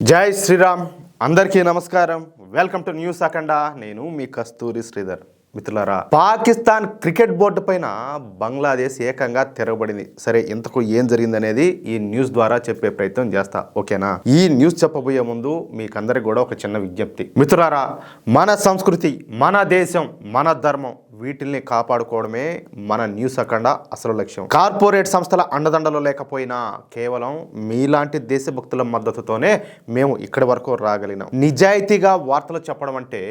జై శ్రీరామ్. అందరికీ నమస్కారం. వెల్కమ్ టు న్యూస్ అఖండ. నేను మీ కస్తూరి శ్రీధర్. మిత్రులారా, పాకిస్తాన్ క్రికెట్ బోర్డు పైన బంగ్లాదేశ్ ఏకంగా తిరగబడింది. సరే, ఇంతకు ఏం జరిగిందనేది ఈ న్యూస్ ద్వారా చెప్పే ప్రయత్నం చేస్తా, ఓకేనా? ఈ న్యూస్ చెప్పబోయే ముందు మీకందరికి కూడా ఒక చిన్న విజ్ఞప్తి. మిత్రులారా, మన సంస్కృతి, మన దేశం, మన ధర్మం వీటిల్ని కాపాడుకోవడమే మన న్యూస్ అఖండ అసలు లక్ష్యం. కార్పొరేట్ సంస్థల అండదండలు లేకపోయినా కేవలం మీలాంటి దేశభక్తుల మద్దతుతోనే మేము ఇక్కడి వరకు రాగలిగినాం. నిజాయితీగా వార్తలు చెప్పడం అంటే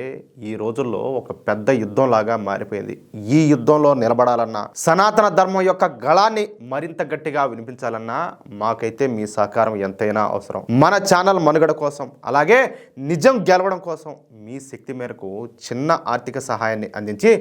ఈ రోజుల్లో ఒక పెద్ద యుద్ధం లాగా మారిపోయింది. ఈ యుద్ధంలో నిలబడాలన్నా, సనాతన ధర్మం యొక్క గళాన్ని మరింత గట్టిగా వినిపించాలన్నా మాకైతే మీ సహకారం ఎంతైనా అవసరం. మన ఛానల్ మనుగడ కోసం, అలాగే నిజం గెలవడం కోసం మీ శక్తి మేరకు చిన్న ఆర్థిక సహాయాన్ని అందించి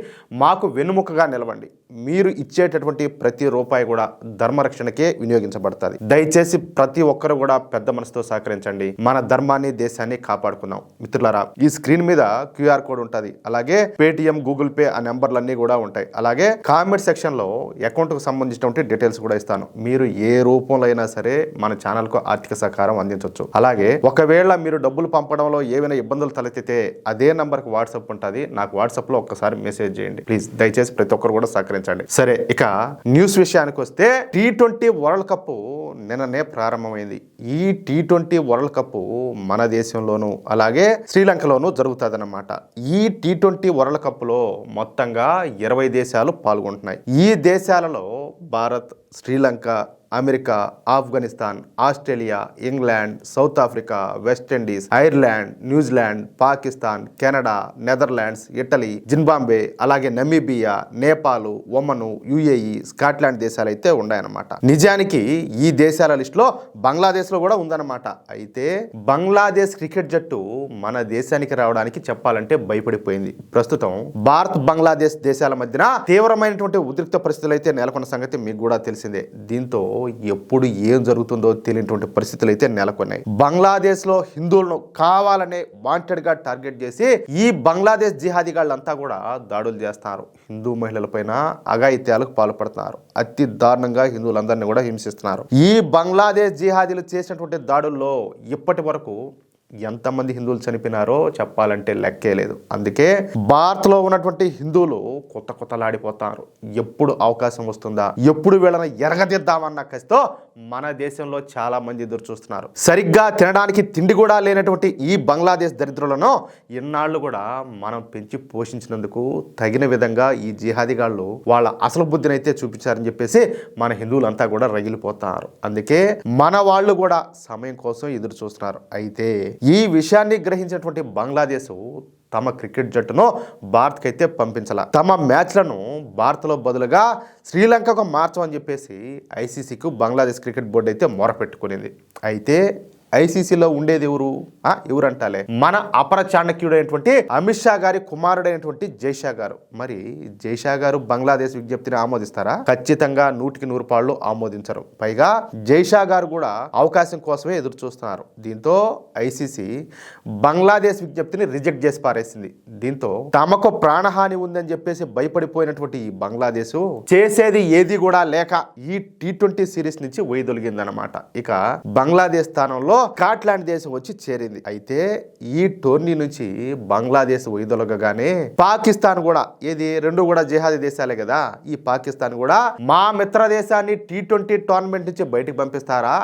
మాకు వెన్నుముకగా నిలవండి. మీరు ఇచ్చేటటువంటి ప్రతి రూపాయి కూడా ధర్మరక్షణకే వినియోగించబడుతుంది. దయచేసి ప్రతి ఒక్కరు కూడా పెద్ద మనసుతో సహకరించండి. మన ధర్మాన్ని, దేశాన్ని కాపాడుకుందాం. మిత్రులారా, ఈ స్క్రీన్ మీద QR కోడ్ ఉంటుంది. అలాగే పేటిఎం, గూగుల్ పే ఆ నెంబర్లన్నీ కూడా ఉంటాయి. అలాగే కామెంట్ సెక్షన్ లో అకౌంట్ కు సంబంధించినటువంటి డీటెయిల్స్ కూడా ఇస్తాను. మీరు ఏ రూపంలో అయినా సరే మన ఛానల్ కు ఆర్థిక సహకారం అందించవచ్చు. అలాగే ఒకవేళ మీరు డబ్బులు పంపడంలో ఏవైనా ఇబ్బందులు తలెత్తితే అదే నంబర్ కు వాట్సాప్ ఉంటుంది. నాకు వాట్సాప్ లో ఒక్కసారి మెసేజ్ చేయండి ప్లీజ్. దయచేసి ప్రతి ఒక్కరు కూడా సహకరించండి. సరే, ఇక న్యూస్ విషయానికి వస్తే T20 వరల్డ్ కప్ నిన్ననే ప్రారంభమైంది. ఈ T20 వరల్డ్ కప్ మన దేశంలోనూ అలాగే శ్రీలంకలోనూ జరుగుతుందన్నమాట. ఈ T20 వరల్డ్ కప్ లో మొత్తంగా 20 దేశాలు పాల్గొంటున్నాయి. ఈ దేశాలలో Bharat, Sri Lanka, America, Afghanistan, Australia, England, south Africa, West Indies, Ireland, New Zealand, Pakistan, Canada, Netherlands, Italy, Zimbabwe, అలాగే నమీబియా, నేపాల్, ఒమను, UAE, స్కాట్లాండ్ దేశాలు అయితే ఉన్నాయన్నమాట. నిజానికి ఈ దేశాల లిస్టులో బంగ్లాదేశ్ లో కూడా ఉందన్నమాట. అయితే బంగ్లాదేశ్ క్రికెట్ జట్టు మన దేశానికి రావడానికి చెప్పాలంటే భయపడిపోయింది. ప్రస్తుతం భారత్, బంగ్లాదేశ్ దేశాల మధ్యన తీవ్రమైనటువంటి ఉద్రిక్త పరిస్థితులు అయితే నెలకొన్న సంగతి మీకు కూడా తెలిసిందే. దీంతో ఎప్పుడు ఏం జరుగుతుందో తెలియనటువంటి పరిస్థితులు అయితే నెలకొన్నాయి. బంగ్లాదేశ్ లో హిందువులను కావాలనే వాంటెడ్ గా టార్గెట్ చేసి ఈ బంగ్లాదేశ్ జిహాదీగాళ్ళంతా కూడా దాడులు చేస్తున్నారు. హిందూ మహిళల పైన అఘాయిత్యాలకు పాల్పడుతున్నారు. అతి దారుణంగా హిందువులందరినీ కూడా హింసిస్తున్నారు. ఈ బంగ్లాదేశ్ జిహాదీలు చేసినటువంటి దాడుల్లో ఇప్పటి వరకు ఎంతమంది హిందువులు చనిపోయినారో చెప్పాలంటే లెక్కే లేదు. అందుకే భారత్లో ఉన్నటువంటి హిందువులు కొత్తలాడిపోతారు. ఎప్పుడు అవకాశం వస్తుందా, ఎప్పుడు వీళ్ళని ఎరగదిద్దామన్న కసితో మన దేశంలో చాలా మంది ఎదురు చూస్తున్నారు. సరిగ్గా తినడానికి తిండి కూడా లేనటువంటి ఈ బంగ్లాదేశ్ దరిద్రులను ఇన్నాళ్ళు కూడా మనం పెంచి పోషించినందుకు తగిన విధంగా ఈ జిహాదీగాళ్ళు వాళ్ళ అసలు బుద్ధిని అయితే చూపించారని చెప్పేసి మన హిందువులంతా కూడా రగిలిపోతారు. అందుకే మన వాళ్ళు కూడా సమయం కోసం ఎదురు చూస్తున్నారు. అయితే ఈ విషయాన్ని గ్రహించినటువంటి బంగ్లాదేశ్ తమ క్రికెట్ జట్టును భారత్కి అయితే పంపించాల. తమ మ్యాచ్లను భారత్లో బదులుగా శ్రీలంకకు మార్చమని చెప్పేసి ICCకు బంగ్లాదేశ్ క్రికెట్ బోర్డు అయితే మొరపెట్టుకునింది. అయితే ICCలో ఉండేది ఎవరంటాలే మన అపర చాణక్యుడైనటువంటి అమిత్ షా గారి కుమారుడైనటువంటి జైషా గారు. మరి జైషా గారు బంగ్లాదేశ్ విజ్ఞప్తిని ఆమోదిస్తారా? ఖచ్చితంగా 100కి 100 పాళ్ళు ఆమోదించరు. పైగా జైషా గారు కూడా అవకాశం కోసమే ఎదురు చూస్తున్నారు. దీంతో ICC బంగ్లాదేశ్ విజ్ఞప్తిని రిజెక్ట్ చేసి పారేసింది. దీంతో తమకు ప్రాణహాని ఉందని చెప్పేసి భయపడిపోయినటువంటి ఈ బంగ్లాదేశ్ చేసేది ఏది కూడా లేక ఈ T20 సిరీస్ నుంచి వైదొలిగిందనమాట. ఇక బంగ్లాదేశ్ స్థానంలో స్కాట్లాండ్ దేశం వచ్చి చేరింది. అయితే ఈ టోర్నీ నుంచి బంగ్లాదేశ్ వైదొలగగానే పాకిస్తాన్ కూడా, ఏది రెండు కూడా జిహాదీ దేశాలే కదా, ఈ పాకిస్తాన్ కూడా మా మిత్ర దేశాన్ని T20 టోర్నమెంట్ నుంచి బయటకు పంపిస్తారా,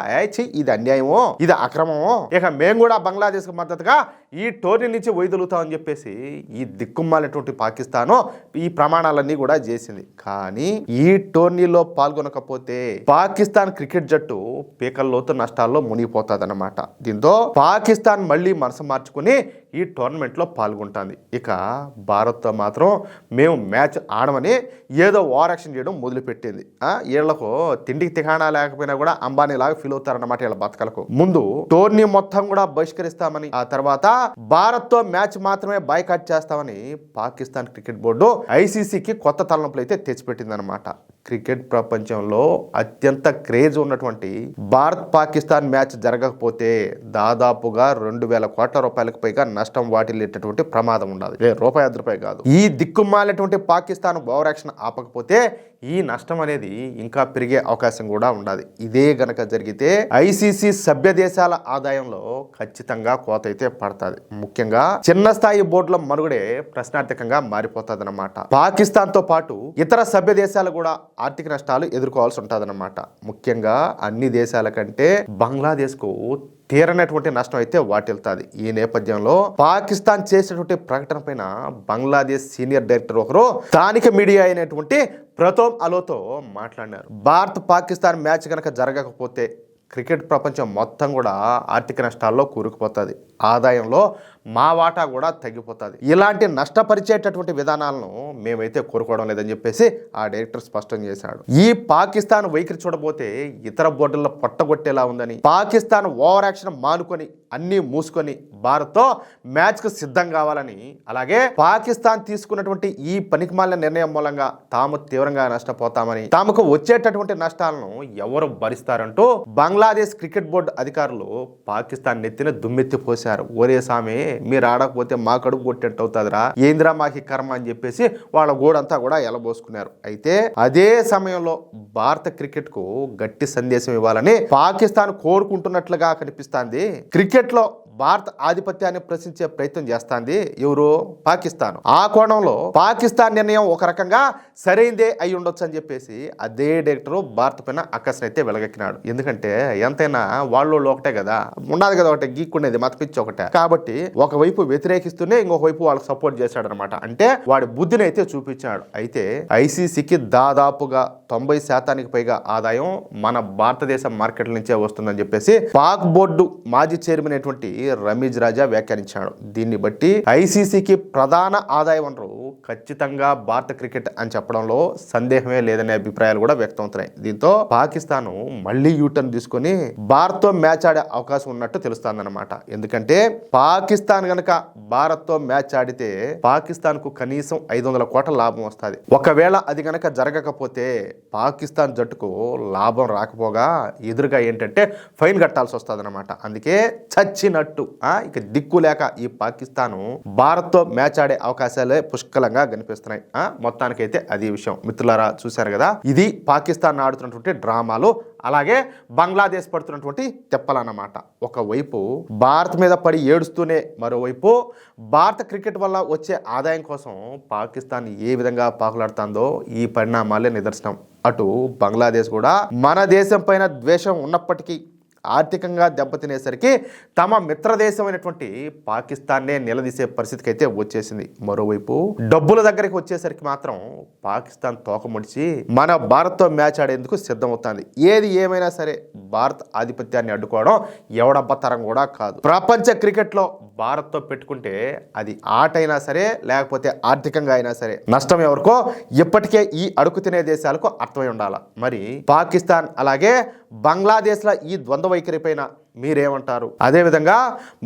ఇది అన్యాయమో, ఇది అక్రమమో, ఇక మేము కూడా బంగ్లాదేశ్ కు మద్దతుగా ఈ టోర్నీ నుంచి వైదొలుగుతామని చెప్పేసి ఈ దిక్కుమాలినటువంటి పాకిస్తాను ఈ ప్రమాణాలన్నీ కూడా చేసింది. కానీ ఈ టోర్నీలో పాల్గొనకపోతే పాకిస్తాన్ క్రికెట్ జట్టు పీకల్లోతు నష్టాల్లో మునిగిపోతుంది అన్నమాట. దీంతో పాకిస్తాన్ మళ్ళీ మనసు మార్చుకుని ఈ టోర్నమెంట్లో పాల్గొంటుంది. ఇక భారత్తో మాత్రం మేము మ్యాచ్ ఆడమని ఏదో ఓవర్ యాక్షన్ చేయడం మొదలుపెట్టింది. వీళ్లకు తిండికి తిహానా లేకపోయినా కూడా అంబానీ లాగా ఫీల్ అవుతారన్నమాట. వీళ్ళ బతకలకు ముందు టోర్నీ మొత్తం కూడా బహిష్కరిస్తామని, ఆ తర్వాత భారత్తో మ్యాచ్ మాత్రమే బాయ్కాట్ చేస్తామని పాకిస్తాన్ క్రికెట్ బోర్డు ICCకి కొత్త తలనొప్పులు అయితే తెచ్చిపెట్టింది అనమాట. క్రికెట్ ప్రపంచంలో అత్యంత క్రేజ్ ఉన్నటువంటి భారత్ పాకిస్తాన్ మ్యాచ్ జరగకపోతే దాదాపుగా 2,000 కోట్ల రూపాయలకు పైగా నష్టం వాటిల్లేటటువంటి ప్రమాదం ఉండదు. రూపాయి 10 రూపాయి కాదు. ఈ దిక్కుమాలినటువంటి పాకిస్తాన్ ఓవర్ యాక్షన్ ఆపకపోతే ఈ నష్టం అనేది ఇంకా పెరిగే అవకాశం కూడా ఉండదు. ఇదే గనక జరిగితే ఐసీసీ సభ్య దేశాల ఆదాయంలో ఖచ్చితంగా కోత అయితే పడుతుంది. ముఖ్యంగా చిన్న స్థాయి బోర్డుల మనుగడే ప్రశ్నార్థకంగా మారిపోతుంది అన్నమాట. పాకిస్తాన్ తో పాటు ఇతర సభ్య దేశాలు కూడా ఆర్థిక నష్టాలు ఎదుర్కోవాల్సి ఉంటుందన్నమాట. ముఖ్యంగా అన్ని దేశాల కంటే బంగ్లాదేశ్ కు తీరనటువంటి నష్టం అయితే వాటిల్తుంది. ఈ నేపథ్యంలో పాకిస్తాన్ చేసినటువంటి ప్రకటన పైన బంగ్లాదేశ్ సీనియర్ డైరెక్టర్ ఒకరు స్థానిక మీడియా అయినటువంటి ప్రతోమ్ అలోతో మాట్లాడినారు. భారత్ పాకిస్తాన్ మ్యాచ్ కనుక జరగకపోతే క్రికెట్ ప్రపంచం మొత్తం కూడా ఆర్థిక నష్టాల్లో కూరుకుపోతుంది. ఆదాయంలో మా వాటా కూడా తగ్గిపోతుంది. ఇలాంటి నష్టపరిచేటటువంటి విధానాలను మేమైతే కోరుకోవడం లేదని చెప్పేసి ఆ డైరెక్టర్ స్పష్టం చేశాడు. ఈ పాకిస్తాన్ వైఖరి చూడబోతే ఇతర బోర్డుల్లో పొట్టగొట్టేలా ఉందని, పాకిస్తాన్ ఓవర్ యాక్షన్ మానుకొని అన్నీ మూసుకొని భారత్తో మ్యాచ్కు సిద్ధం కావాలని, అలాగే పాకిస్తాన్ తీసుకున్నటువంటి ఈ పనికిమాలిన నిర్ణయం మూలంగా తాము తీవ్రంగా నష్టపోతామని, తమకు వచ్చేటటువంటి నష్టాలను ఎవరు భరిస్తారంటూ బంగ్లాదేశ్ క్రికెట్ బోర్డు అధికారులు పాకిస్తాన్ నెత్తిన దుమ్మెత్తి పోశారు. ఒరే సామి, మీరు ఆడకపోతే మా కడుపు కొట్టేట్టు అవుతుందిరా, ఏందిరా మాకి కర్మ అని చెప్పేసి వాళ్ళ గోడంతా కూడా ఎలబోసుకున్నారు. అయితే అదే సమయంలో భారత క్రికెట్ కు గట్టి సందేశం ఇవ్వాలని పాకిస్తాన్ కోరుకుంటున్నట్లుగా కనిపిస్తుంది. క్రికెట్ లో భారత ఆధిపత్యాన్ని ప్రశ్నించే ప్రయత్నం చేస్తుంది ఎవరు? పాకిస్తాన్. ఆ కోణంలో పాకిస్తాన్ నిర్ణయం ఒక రకంగా సరైందే అయి ఉండొచ్చు అని చెప్పేసి అదే డైరెక్టర్ భారత్ పైన అక్కసన అయితే వెలగెక్కినాడు. ఎందుకంటే ఎంతైనా వాళ్ళు ఒకటే కదా, ఉన్నది కదా ఒకటే, గీక్కునేది మతపిచ్చి ఒకటే. కాబట్టి ఒకవైపు వ్యతిరేకిస్తూనే ఇంకొక వైపు వాళ్ళకి సపోర్ట్ చేశాడు అనమాట. అంటే వాడి బుద్ధిని అయితే చూపించాడు. అయితే ఐసీసీకి దాదాపుగా 90% పైగా ఆదాయం మన భారతదేశ మార్కెట్ల నుంచే వస్తుందని చెప్పేసి పాక్ బోర్డు మాజీ చైర్మన్ అయినటువంటి రమీజ్ రాజా వ్యాఖ్యానించాడు. దీన్ని బట్టి ఐసీసీకి ప్రధాన ఆదాయ వనరు ఖచ్చితంగా భారత క్రికెట్ అని చెప్పడంలో సందేహమే లేదనే అభిప్రాయాలు కూడా వ్యక్తం అవుతున్నాయి. దీంతో పాకిస్తాన్ మళ్ళీ యూటర్న్ తీసుకొని భారత్ తో మ్యాచ్ ఆడే అవకాశం ఉన్నట్టు తెలుస్తుందన్నమాట. ఎందుకంటే పాకిస్తాన్ గనక భారత్ తో మ్యాచ్ ఆడితే పాకిస్తాన్ కు కనీసం 500 కోట్ల లాభం వస్తుంది. ఒకవేళ అది గనక జరగకపోతే పాకిస్తాన్ జట్టుకు లాభం రాకపోగా ఎదురుగా ఏంటంటే ఫైన్ కట్టాల్సి వస్తుంది అనమాట. అందుకే చచ్చినట్టు ఇక దిక్కు లేక ఈ పాకిస్తాన్ భారత్ తో మ్యాచ్ ఆడే అవకాశాలే పుష్కలంగా కనిపిస్తున్నాయి. మొత్తానికైతే అది విషయం. మిత్రులారా, చూశారు కదా, ఇది పాకిస్తాన్ ఆడుతున్నటువంటి డ్రామాలు, అలాగే బంగ్లాదేశ్ పడుతున్నటువంటి తెప్పలన్నమాట. ఒకవైపు భారత్ మీద పడి ఏడుస్తూనే మరోవైపు భారత క్రికెట్ వల్ల వచ్చే ఆదాయం కోసం పాకిస్తాన్ ఏ విధంగా పాకులాడుతుందో ఈ పరిణామాలే నిదర్శనం. అటు బంగ్లాదేశ్ కూడా మన దేశం పైన ద్వేషం ఉన్నప్పటికీ ఆర్థికంగా దెబ్బతినేసరికి తమ మిత్రదేశమైనటువంటి పాకిస్తాన్నే నిలదీసే పరిస్థితికి అయితే వచ్చేసింది. మరోవైపు డబ్బుల దగ్గరికి వచ్చేసరికి మాత్రం పాకిస్తాన్ తోకముడిచి మన భారత్తో మ్యాచ్ ఆడేందుకు సిద్ధమవుతుంది. ఏది ఏమైనా సరే భారత్ ఆధిపత్యాన్ని అడ్డుకోవడం ఎవడబ్బతరం కూడా కాదు. ప్రపంచ క్రికెట్లో భారత్తో పెట్టుకుంటే అది ఆట అయినా సరే లేకపోతే ఆర్థికంగా అయినా సరే నష్టం ఎవరికో ఇప్పటికే ఈ అడుగు తినే దేశాలకు అర్థమై ఉండాలి. మరి పాకిస్తాన్ అలాగే బంగ్లాదేశ్ల ఈ ద్వంద్వ వైఖరి పైన మీరేమంటారు? అదేవిధంగా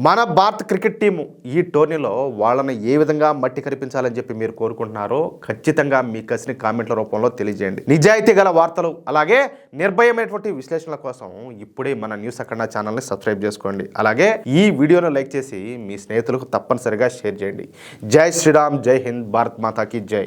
మన భారత క్రికెట్ టీము ఈ టోర్నీలో వాళ్ళని ఏ విధంగా మట్టి కనిపించాలని చెప్పి మీరు కోరుకుంటున్నారో ఖచ్చితంగా మీ కసిని కామెంట్ల రూపంలో తెలియజేయండి. నిజాయితీ గల వార్తలు అలాగే నిర్భయమైనటువంటి విశ్లేషణల కోసం ఇప్పుడే మన న్యూస్ అఖండ ఛానల్ని సబ్స్క్రైబ్ చేసుకోండి. అలాగే ఈ వీడియోను లైక్ చేసి మీ స్నేహితులకు తప్పనిసరిగా షేర్ చేయండి. జై శ్రీరామ్, జై హింద్, భారత్ మాతాకి జై.